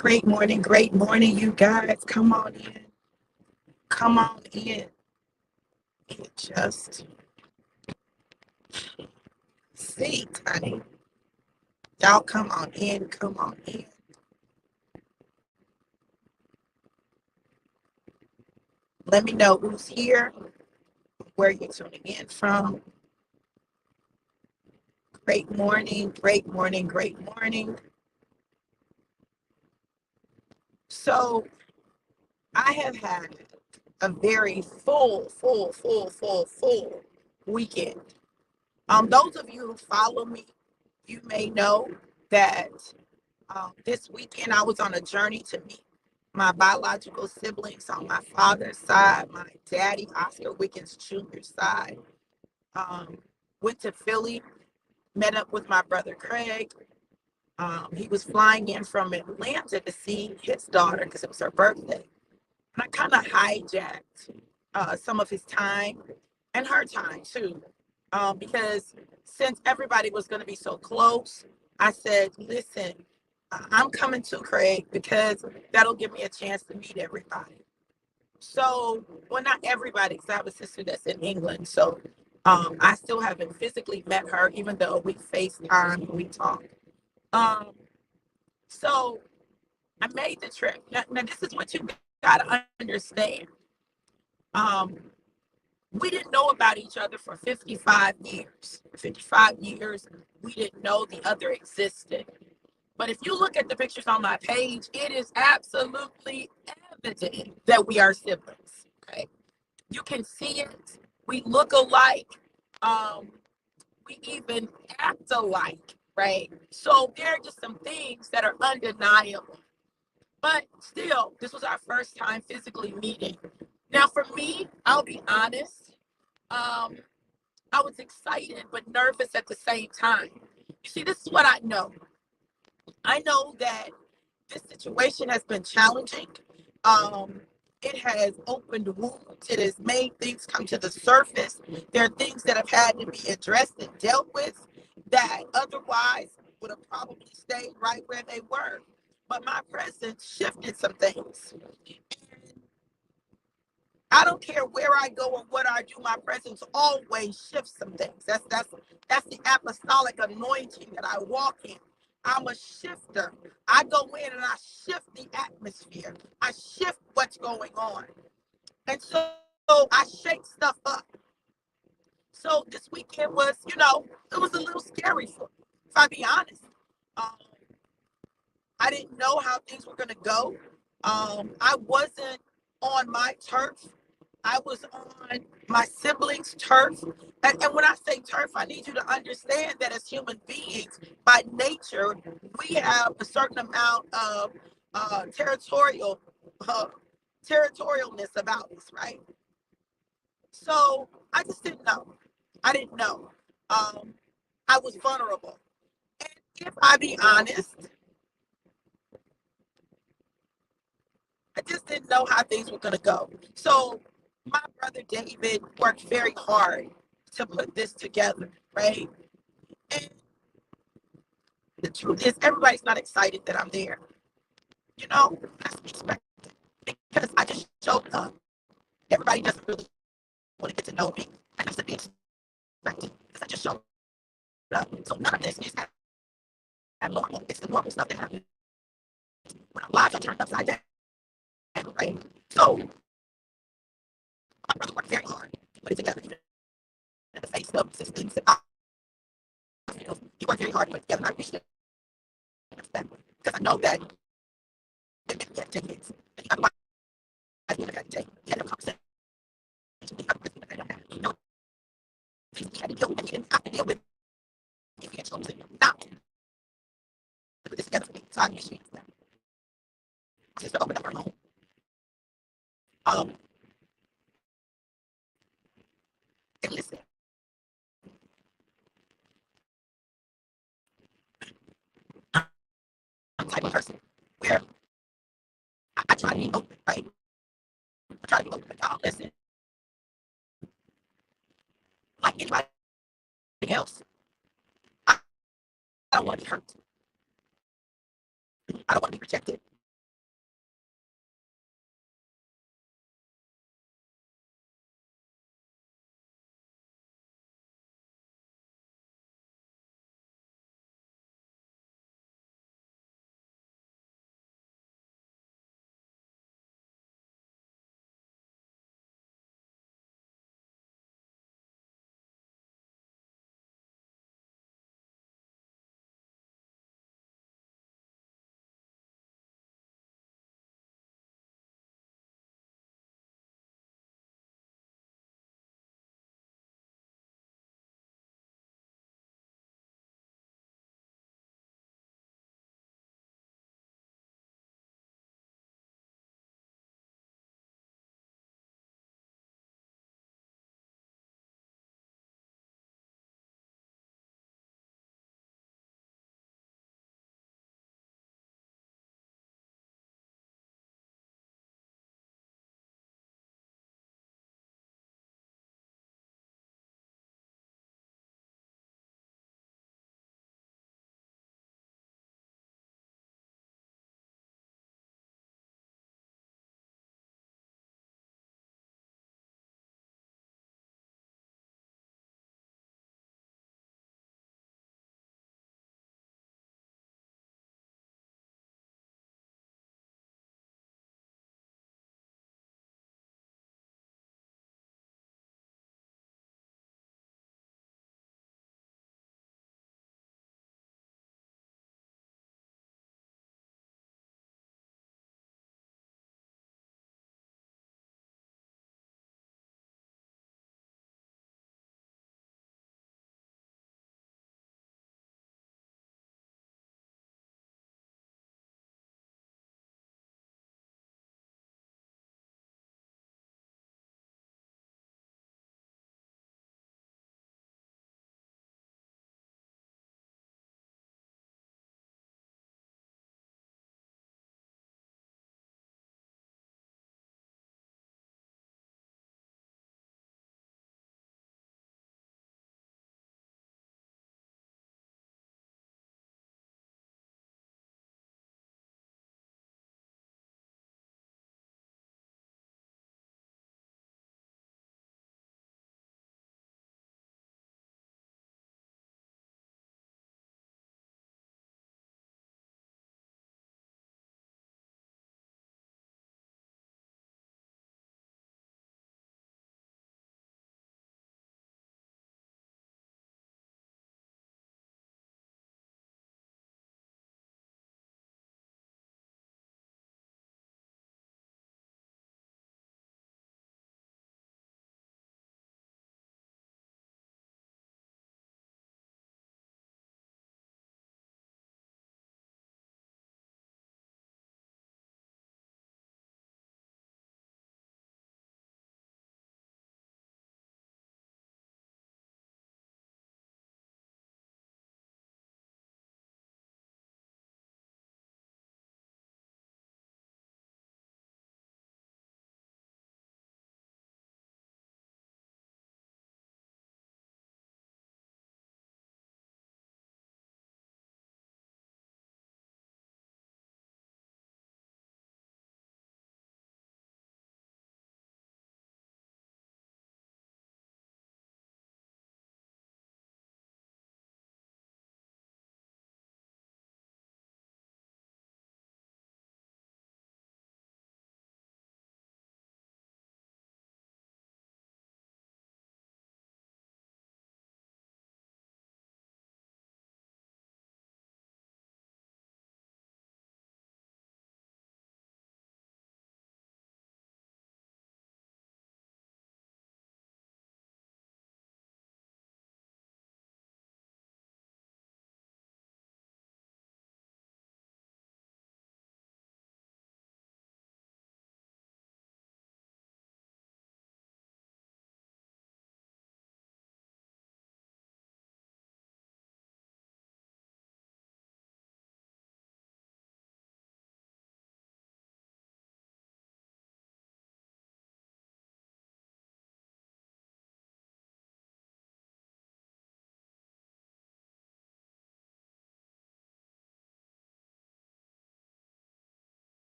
Great morning, you guys. Come on in. Come on in. Just seat, honey. Y'all come on in. Come on in. Let me know who's here, where you're tuning in from. Great morning, great morning, great morning. So I have had a very full weekend. Those of you who follow me, you may know that this weekend I was on a journey to meet my biological siblings on my father's side, my daddy, Oscar Wiggins Jr.'s side. Um, Went to Philly, met up with my brother Craig. He was flying in from Atlanta to see his daughter because it was her birthday. And I kind of hijacked some of his time and her time too, because since everybody was going to be so close, I said, listen, I'm coming to Craig because that'll give me a chance to meet everybody. So, well, not everybody, because I have a sister that's in England. So I still haven't physically met her, even though we FaceTime and we talk. Um, so I made the trip. Now this is what you got to understand. Um, we didn't know about each other for 55 years. 55 years, we didn't know the other existed. But if you look at the pictures on my page, it is absolutely evident that we are siblings. Okay. You can see it. We look alike. Um, we even act alike, right? So there are just some things that are undeniable. But still, this was our first time physically meeting. Now, for me, I'll be honest. Um, I was excited but nervous at the same time. You see, this is what I know. I know that this situation has been challenging. Um, it has opened wounds. It has made things come to the surface. There are things that have had to be addressed and dealt with that otherwise would have probably stayed right where they were. But my presence shifted some things. I don't care where I go or what I do, my presence always shifts some things. That's the apostolic anointing that I walk in. I'm a shifter. I go in and I shift the atmosphere. I shift what's going on. And so I shake stuff up. So this weekend was, it was a little scary for me, if I be honest. Um, I didn't know how things were going to go. I wasn't on my turf. I was on my siblings' turf. And when I say turf, I need you to understand that as human beings, by nature, we have a certain amount of territorial territorialness about us, right? So I just didn't know. I didn't know. Um, I was vulnerable. And if I be honest, I just didn't know how things were going to go. So my brother David worked very hard to put this together, right? And the truth is, everybody's not excited that I'm there. That's expected because I just showed up. Everybody doesn't really want to get to know me. I have to be expected because I just showed up. So none of this is abnormal. It's the normal stuff that happens when our lives are turned upside down, right? So my brother worked very hard to put it together, even in the face of systems and obstacles. He worked very hard to put it together, and I appreciate that because I know that it didn't get 10 years. Otherwise, I would have had to take. He had a conversation. Things he had to deal with, and he didn't have to deal with if he had chosen not to put this together for me. So I appreciate that. My sister opened up her home. Um, and listen, I'm the type of person where I try to be open, right? I try to be open, but y'all listen, like anybody else, I don't want to be hurt. I don't want to be rejected.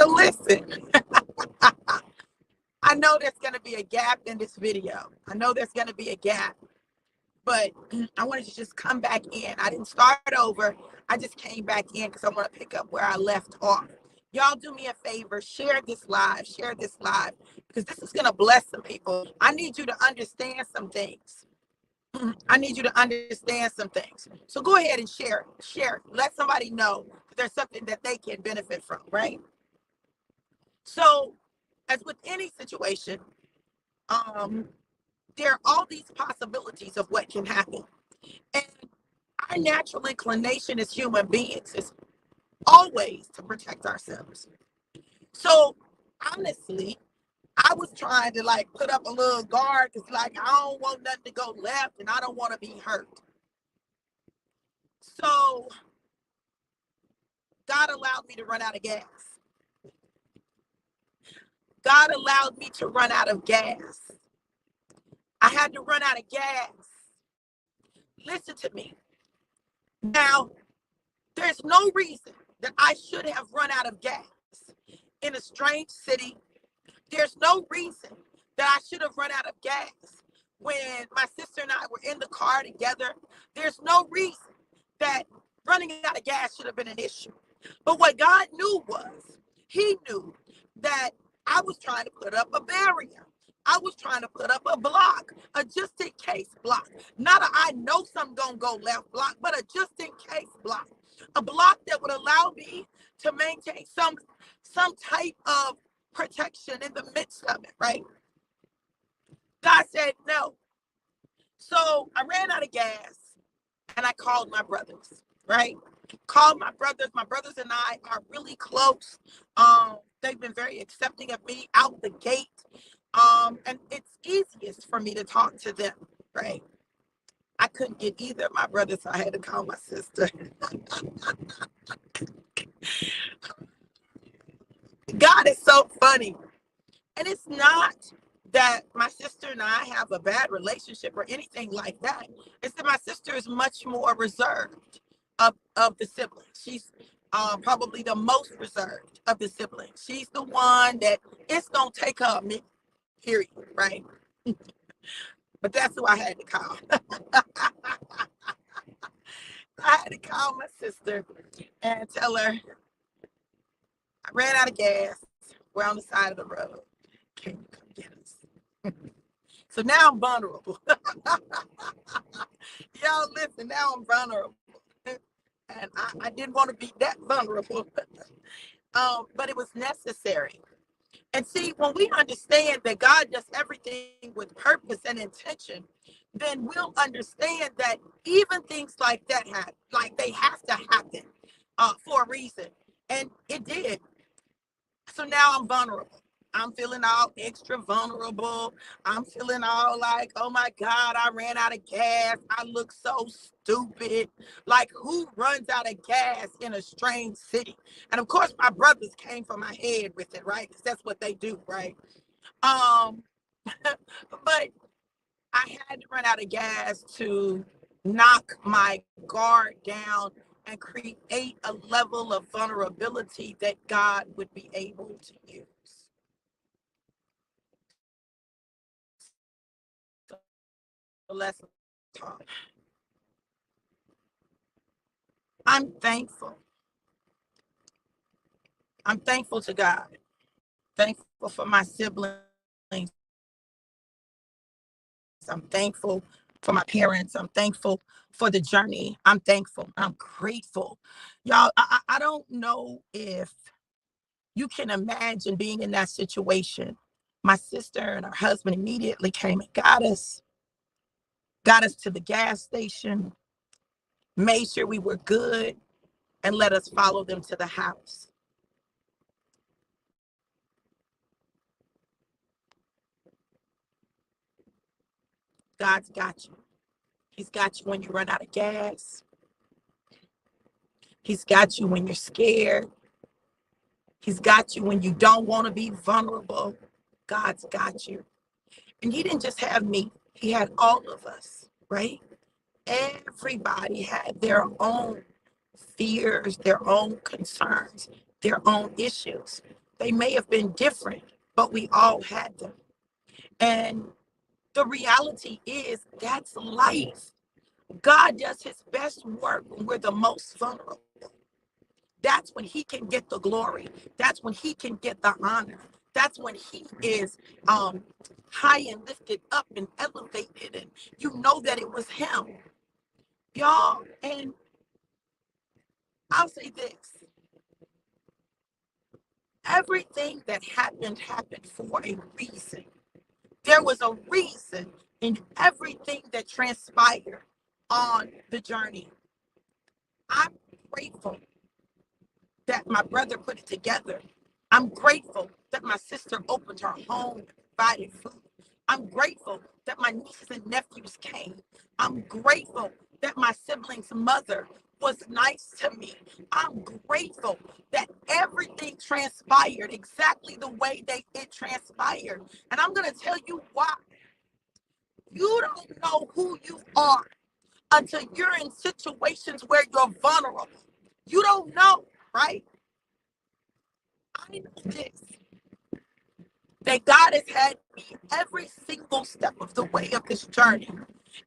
So listen, I know there's going to be a gap in this video. I know there's going to be a gap, but I wanted to just come back in. I didn't start over. I just came back in because I want to pick up where I left off. Y'all do me a favor, share this live, because this is going to bless some people. I need you to understand some things. I need you to understand some things. So go ahead and share it. Let somebody know that there's something that they can benefit from, right? So as with any situation, there are all these possibilities of what can happen. And our natural inclination as human beings is always to protect ourselves. So honestly, I was trying to like put up a little guard because like I don't want nothing to go left and I don't want to be hurt. So God allowed me to run out of gas. God allowed me to run out of gas. I had to run out of gas. Listen to me. Now, there's no reason that I should have run out of gas in a strange city. There's no reason that I should have run out of gas when my sister and I were in the car together. There's no reason that running out of gas should have been an issue. But what God knew was, he knew that I was trying to put up a barrier. I was trying to put up a block, a just in case block. Not a I know something gonna go left block, but a just in case block. A block that would allow me to maintain some type of protection in the midst of it, right? God said no. So I ran out of gas and I called my brothers, right? Called my brothers. My brothers and I are really close. They've been very accepting of me out the gate. And it's easiest for me to talk to them, right? I couldn't get either of my brothers, so I had to call my sister. God is so funny. And it's not that my sister and I have a bad relationship or anything like that. It's that my sister is much more reserved of the siblings. She's probably the most reserved of the siblings. She's the one that it's going to take her a minute, period, right? But that's who I had to call. I had to call my sister and tell her I ran out of gas. We're on the side of the road. Can you come get us? So now I'm vulnerable. Y'all listen, now I'm vulnerable. And I didn't want to be that vulnerable. But it was necessary. And see, when we understand that God does everything with purpose and intention, then we'll understand that even things like that happen, like they have to happen for a reason. And it did. So now I'm vulnerable. I'm feeling all extra vulnerable. I'm feeling all like, oh my God, I ran out of gas. I look so stupid. Like, who runs out of gas in a strange city? And of course, my brothers came from my head with it, right? Because that's what they do, right? But I had to run out of gas to knock my guard down and create a level of vulnerability that God would be able to use. So let's talk. I'm thankful. I'm thankful to God. Thankful for my siblings. I'm thankful for my parents. I'm thankful for the journey. I'm thankful. I'm grateful. Y'all, I don't know if you can imagine being in that situation. My sister and her husband immediately came and got us to the gas station, made sure we were good, and let us follow them to the house. God's got you. He's got you when you run out of gas. He's got you when you're scared. He's got you when you don't want to be vulnerable. God's got you. And he didn't just have me, he had all of us, right? Everybody had their own fears, their own concerns, their own issues They may have been different, but we all had them. And the reality is that's life. God does his best work when we're the most vulnerable. That's when he can get the glory. That's when he can get the honor. That's when he is high and lifted up and elevated. And you know that it was him. Y'all, and I'll say this. Everything that happened for a reason. There was a reason in everything that transpired on the journey. I'm grateful that my brother put it together. I'm grateful that my sister opened her home and provided food. I'm grateful that my nieces and nephews came. I'm grateful that my sibling's mother was nice to me. I'm grateful that everything transpired exactly the way that it transpired. And I'm going to tell you why. You don't know who you are until you're in situations where you're vulnerable. You don't know, right? I know this, that God has had me every single step of the way of this journey.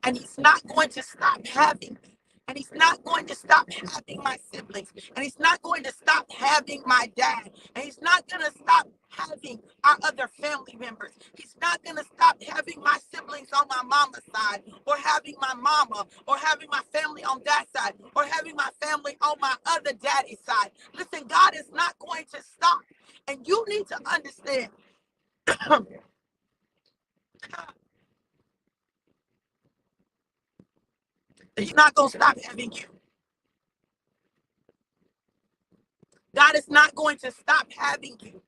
And he's not going to stop having me. And he's not going to stop having my siblings. And he's not going to stop having my dad. And he's not going to stop having our other family members. He's not going to stop having my siblings on my mama's side, or having my mama, or having my family on that side, or having my family on my other daddy's side. Listen, God is not going to stop. And you need to understand that he's not going to stop having you. God is not going to stop having you.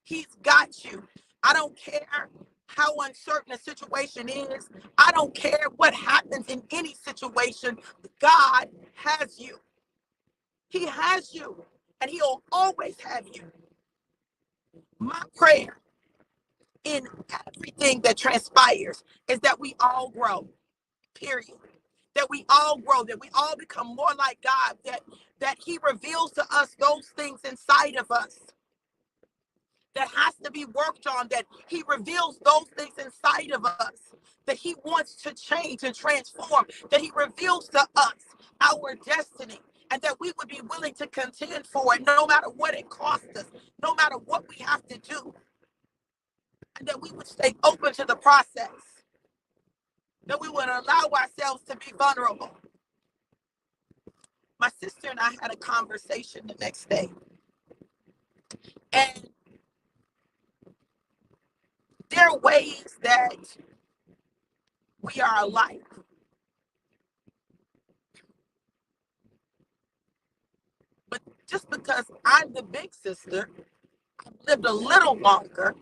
He's got you. I don't care how uncertain a situation is. I don't care what happens in any situation. God has you. He has you. And he'll always have you. My prayer in everything that transpires is that we all grow. Period. That we all grow, that we all become more like God, that he reveals to us those things inside of us that has to be worked on, that he reveals those things inside of us that he wants to change and transform, that he reveals to us our destiny, and that we would be willing to contend for it no matter what it costs us, no matter what we have to do, and that we would stay open to the process, that we would allow ourselves to be vulnerable. My sister and I had a conversation the next day, and there are ways that we are alike. But just because I'm the big sister, I've lived a little longer,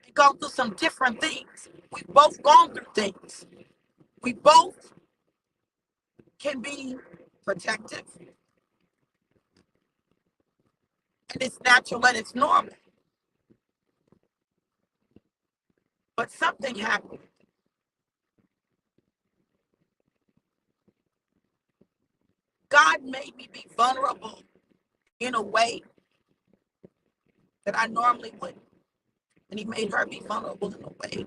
and gone through some different things. We've both gone through things. We both can be protective, and it's natural and it's normal. But something happened. God made me be vulnerable in a way that I normally wouldn't. And he made her be vulnerable in a way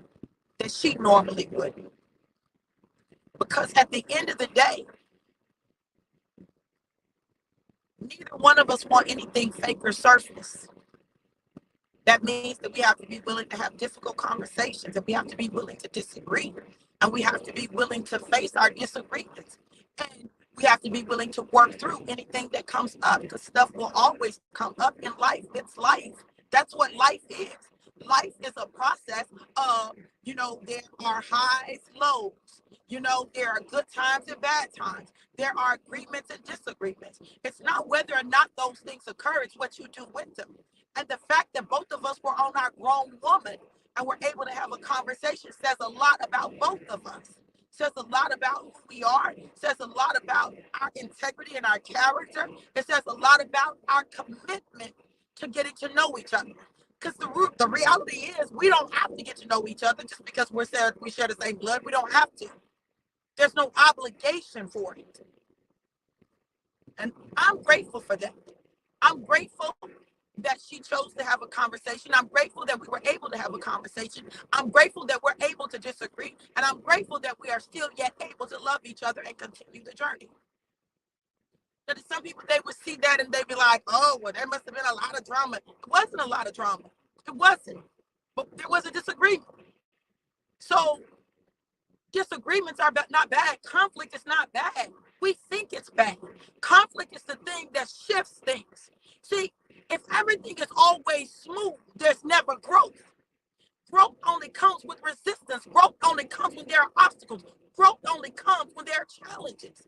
that she normally wouldn't. Because at the end of the day, neither one of us want anything fake or surface. That means that we have to be willing to have difficult conversations, and we have to be willing to disagree, and we have to be willing to face our disagreements, and we have to be willing to work through anything that comes up, because stuff will always come up in life. It's life. That's what life is. Life is a process of, there are highs, lows. There are good times and bad times. There are agreements and disagreements. It's not whether or not those things occur, it's what you do with them. And the fact that both of us were on our grown woman and were able to have a conversation says a lot about both of us. Says a lot about who we are. Says a lot about our integrity and our character. It says a lot about our commitment to getting to know each other. Because the reality is we don't have to get to know each other just because we share the same blood. We don't have to. There's no obligation for it. And I'm grateful for that. I'm grateful that she chose to have a conversation. I'm grateful that we were able to have a conversation. I'm grateful that we're able to disagree. And I'm grateful that we are still yet able to love each other and continue the journey. But some people, they would see that and they'd be like, oh, well, there must have been a lot of drama. It wasn't a lot of drama. It wasn't. But there was a disagreement. So disagreements are not bad. Conflict is not bad. We think it's bad. Conflict is the thing that shifts things. See, if everything is always smooth, there's never growth. Growth only comes with resistance. Growth only comes when there are obstacles. Growth only comes when there are challenges.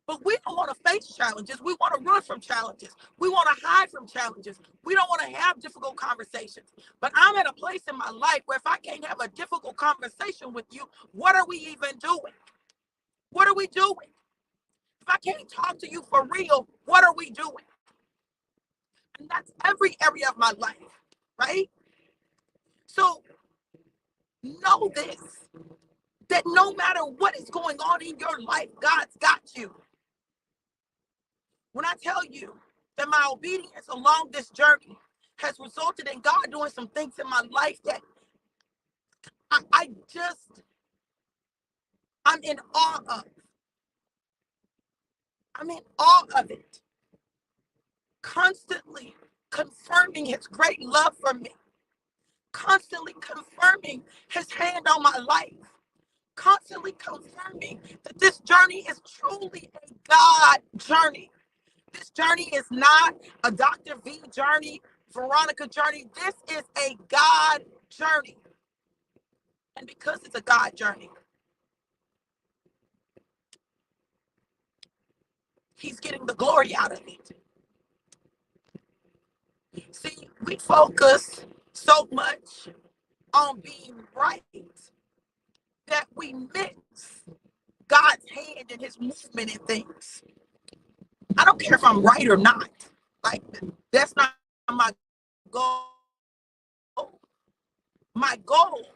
But we don't want to face challenges. We want to run from challenges. We want to hide from challenges. We don't want to have difficult conversations. But I'm at a place in my life where if I can't have a difficult conversation with you, what are we even doing? What are we doing? If I can't talk to you for real, what are we doing? And that's every area of my life, right? So know this, that no matter what is going on in your life, God's got you. When I tell you that my obedience along this journey has resulted in God doing some things in my life that I'm in awe of. I'm in awe of it. Constantly confirming his great love for me. Constantly confirming his hand on my life. Constantly confirming that this journey is truly a God journey. This journey is not a Dr. V journey, Veronica journey. This is a God journey. And because it's a God journey, he's getting the glory out of it. See, we focus so much on being right that we miss God's hand and his movement in things. I don't care if I'm right or not. Like, that's not my goal. My goal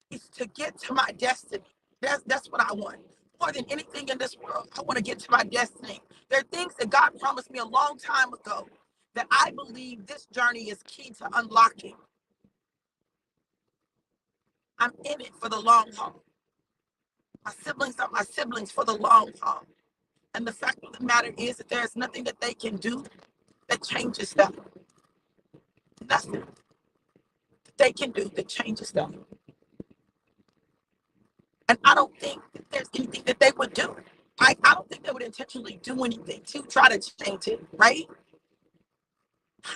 is to get to my destiny. That's what I want. More than anything in this world, I want to get to my destiny. There are things that God promised me a long time ago that I believe this journey is key to unlocking. I'm in it for the long haul. My siblings are my siblings for the long haul. And the fact of the matter is that there's nothing that they can do that changes them. Nothing that they can do that changes them. And I don't think that there's anything that they would do. I don't think they would intentionally do anything to try to change it, right?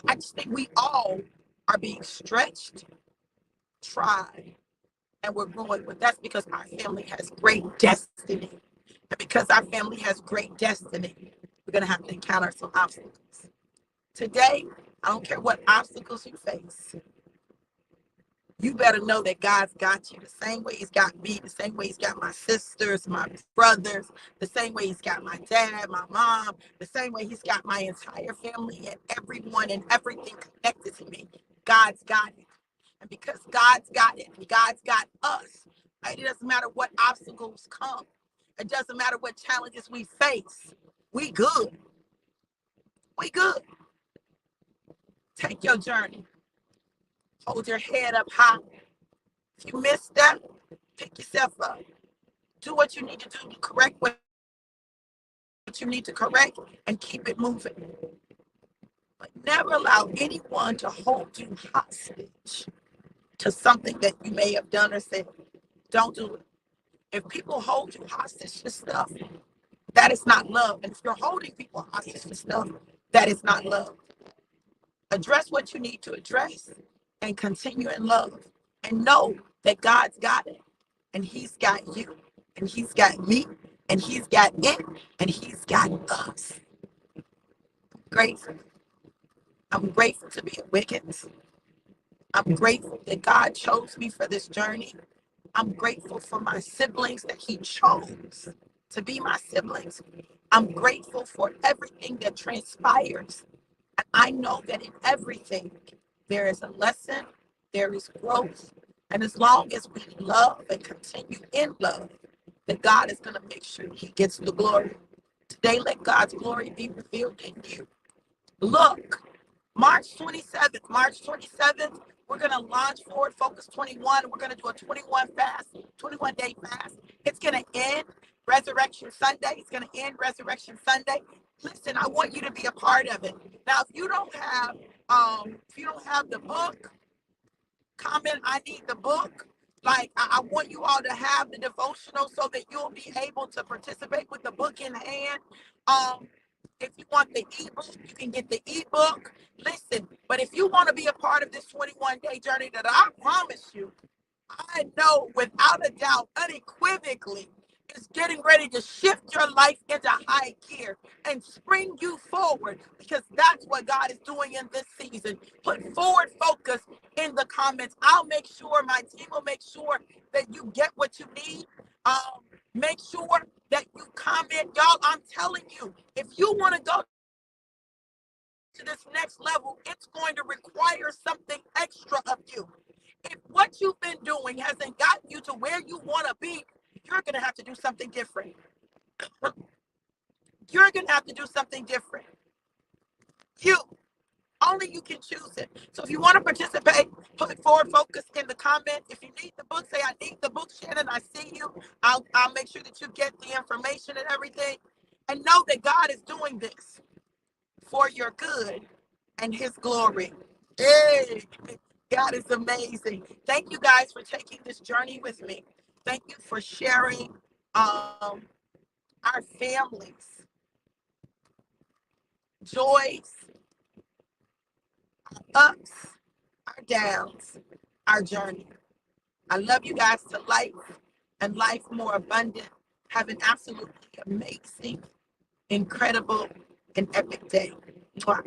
I just think we all are being stretched, tried, and we're growing. But that's because our family has great destiny. And because our family has great destiny, we're going to have to encounter some obstacles. Today, I don't care what obstacles you face. You better know that God's got you the same way he's got me, the same way he's got my sisters, my brothers, the same way he's got my dad, my mom, the same way he's got my entire family and everyone and everything connected to me. God's got it. And because God's got it, and God's got us, it doesn't matter what obstacles come. It doesn't matter what challenges we face. We good. We good. Take your journey. Hold your head up high. If you miss that, pick yourself up. Do what you need to do to correct what you need to correct and keep it moving. But never allow anyone to hold you hostage to something that you may have done or said. Don't do it. If people hold you hostage to stuff, that is not love. And if you're holding people hostage to stuff, that is not love. Address what you need to address and continue in love. And know that God's got it. And he's got you. And he's got me. And he's got it. And he's got us. I'm grateful. I'm grateful to be a Wiggins. I'm grateful that God chose me for this journey. I'm grateful for my siblings that he chose to be my siblings. I'm grateful for everything that transpires. And I know that in everything, there is a lesson, there is growth. And as long as we love and continue in love, that God is going to make sure he gets the glory. Today, let God's glory be revealed in you. Look March 27th, we're going to launch Forward Focus 21. We're going to do a 21-day fast. It's going to end Resurrection Sunday. It's going to end Resurrection Sunday. Listen, I want you to be a part of it. Now, if you don't have the book, comment, I need the book. Like, I want you all to have the devotional so that you'll be able to participate with the book in hand. If you want the ebook, you can get the ebook. Listen, but if you want to be a part of this 21-day journey that I promise you, I know without a doubt, unequivocally, is getting ready to shift your life into high gear and spring you forward, because that's what God is doing in this season. Put Forward Focus in the comments. I'll make sure, my team will make sure that you get what you need. Make sure that you comment. Y'all, I'm telling you, if you want to go to this next level, it's going to require something extra of you. If what you've been doing hasn't gotten you to where you want to be, you're going to have to do something different. You're going to have to do something different. Only you can choose it. So if you want to participate, put Forward Focus in the comment. If you need the book, say, I need the book, Shannon, I see you. I'll make sure that you get the information and everything. And know that God is doing this for your good and his glory. Hey, God is amazing. Thank you guys for taking this journey with me. Thank you for sharing our families, joys, ups, our downs, our journey. I love you guys to life and life more abundant. Have an absolutely amazing, incredible, and epic day. Mwah.